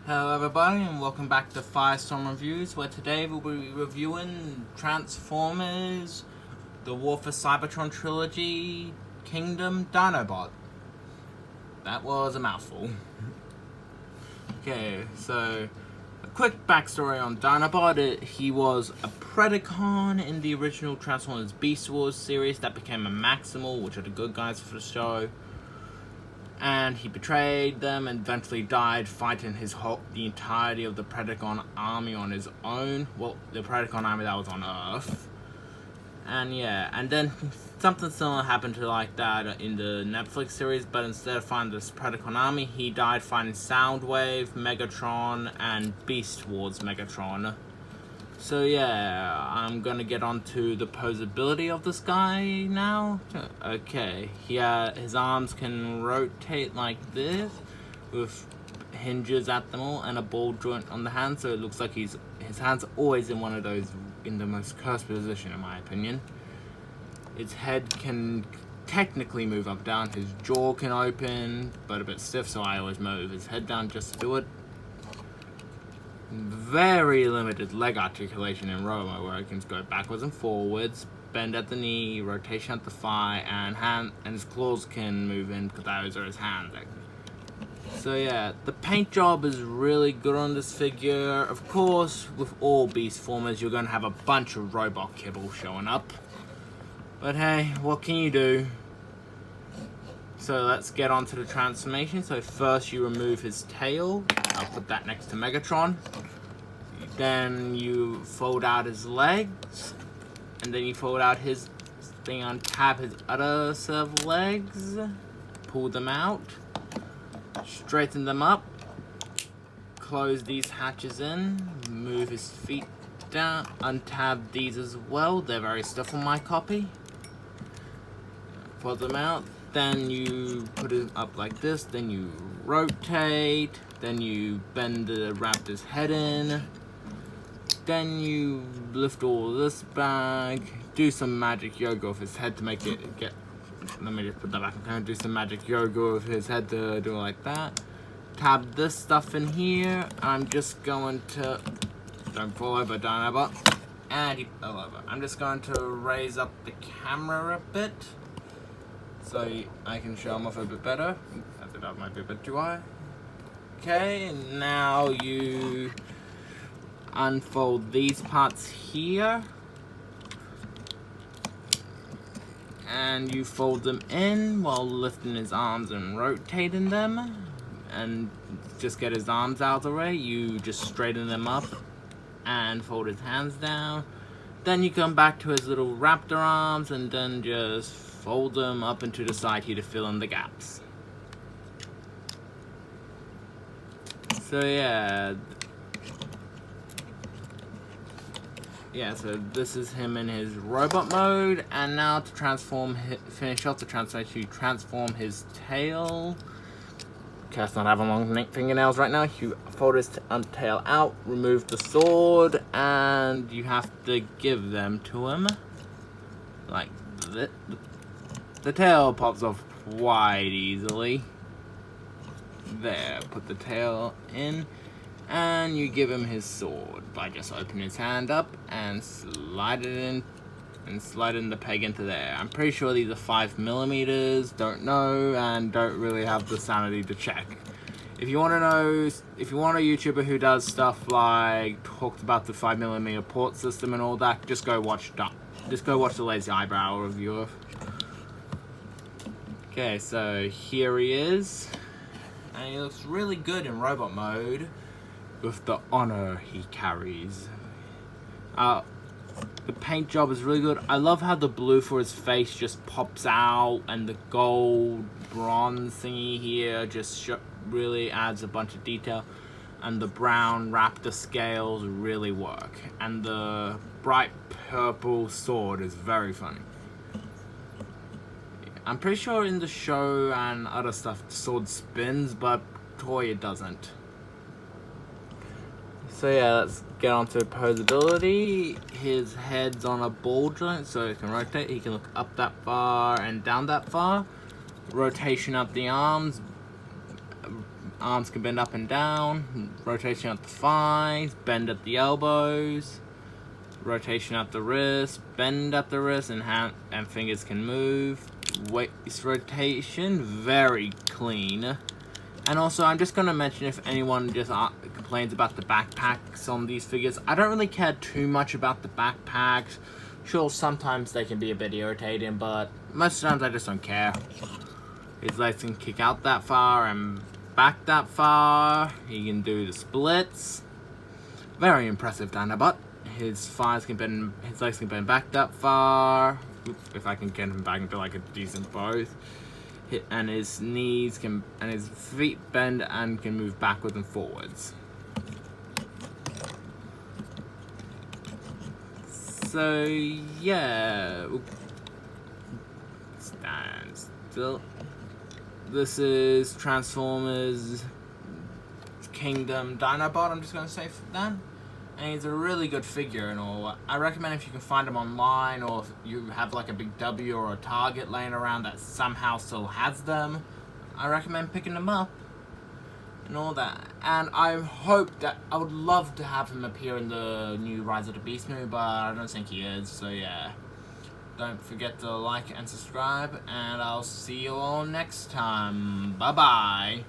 Hello everybody and welcome back to Firestorm Reviews, where today we'll be reviewing Transformers, the War for Cybertron Trilogy, Kingdom, Dinobot. That was a mouthful. Okay, so a quick backstory on Dinobot. He was a Predacon in the original Transformers Beast Wars series that became a Maximal, which are the good guys for the show. And he betrayed them and eventually died fighting the entirety of the Predacon army on his own. Well, the Predacon army that was on Earth. And yeah, and then something similar happened to like that in the Netflix series, but instead of fighting this Predacon army, he died fighting Soundwave, Megatron, and Beast Wars Megatron. So yeah, I'm gonna get on to the posability of this guy now. Okay, his arms can rotate like this with hinges at them all and a ball joint on the hand, so it looks like his hands are always in one of those, in the most cursed position in my opinion. His head can technically move up and down, his jaw can open, but a bit stiff, so I always move his head down just to do it. Very limited leg articulation in Robo, where it can go backwards and forwards, bend at the knee, rotation at the thigh, and his claws can move in because those are his hands. So yeah, the paint job is really good on this figure. Of course, with all Beast Formers, you're going to have a bunch of robot kibble showing up. But hey, what can you do? So let's get on to the transformation. So first you remove his tail. I'll put that next to Megatron. Then you fold out his legs. And then you fold out his thing, untap his other set of legs. Pull them out. Straighten them up. Close these hatches in. Move his feet down. Untab these as well. They're very stiff on my copy. Pull them out. Then you put it up like this, then you rotate, then you bend the raptor's head in, then you lift all this back, do some magic yoga with his head to make it get, let me just put that back, I'm going to do some magic yoga with his head to do it like that. Tab this stuff in here, I'm just going to, don't fall over Dinobot, and he fell over. I'm just going to raise up the camera a bit, so I can show them off a bit better. I think that might be a bit too high. Okay, now you unfold these parts here. And you fold them in while lifting his arms and rotating them. And just get his arms out of the way. You just straighten them up and fold his hands down. Then you come back to his little raptor arms and then just fold them up into the side here to fill in the gaps. So yeah. So this is him in his robot mode, and now to finish off the transformation, you transform his tail. Cat's not having long fingernails right now. You fold his tail out, remove the sword, and you have to give them to him. Like this. The tail pops off quite easily. There, put the tail in, and you give him his sword by just opening his hand up and slide it in, and slide in the peg into there. I'm pretty sure these are 5mm, don't know, and don't really have the sanity to check. If you want to know, if you want a YouTuber who does stuff like talks about the 5mm port system and all that, just go watch the Lazy Eyebrow review. Okay, so here he is, and he looks really good in robot mode with the honor he carries. The paint job is really good. I love how the blue for his face just pops out, and the gold bronze thingy here just really adds a bunch of detail, and the brown raptor scales really work, and the bright purple sword is very funny. I'm pretty sure in the show and other stuff the sword spins, but toy it doesn't. So yeah, let's get on to posability. His head's on a ball joint, so it can rotate. He can look up that far and down that far. Rotation up the arms, arms can bend up and down, rotation at the thighs, bend at the elbows, rotation at the wrist, bend at the wrist, and hand and fingers can move. Waist rotation, very clean. And also, I'm just going to mention, if anyone just complains about the backpacks on these figures, I don't really care too much about the backpacks. Sure, sometimes they can be a bit irritating, but most times I just don't care. His legs can kick out that far and back that far. He can do the splits. Very impressive dinobot. His legs can bend back that far. If I can get him back into like a decent pose. And his knees and his feet bend and can move backwards and forwards. So yeah, stand still. This is Transformers Kingdom Dinobot, I'm just gonna say for that. And he's a really good figure and all. I recommend, if you can find him online, or if you have like a Big W or a Target laying around that somehow still has them, I recommend picking them up and all that. And I would love to have him appear in the new Rise of the Beast movie, but I don't think he is, so yeah. Don't forget to like and subscribe, and I'll see you all next time. Bye bye.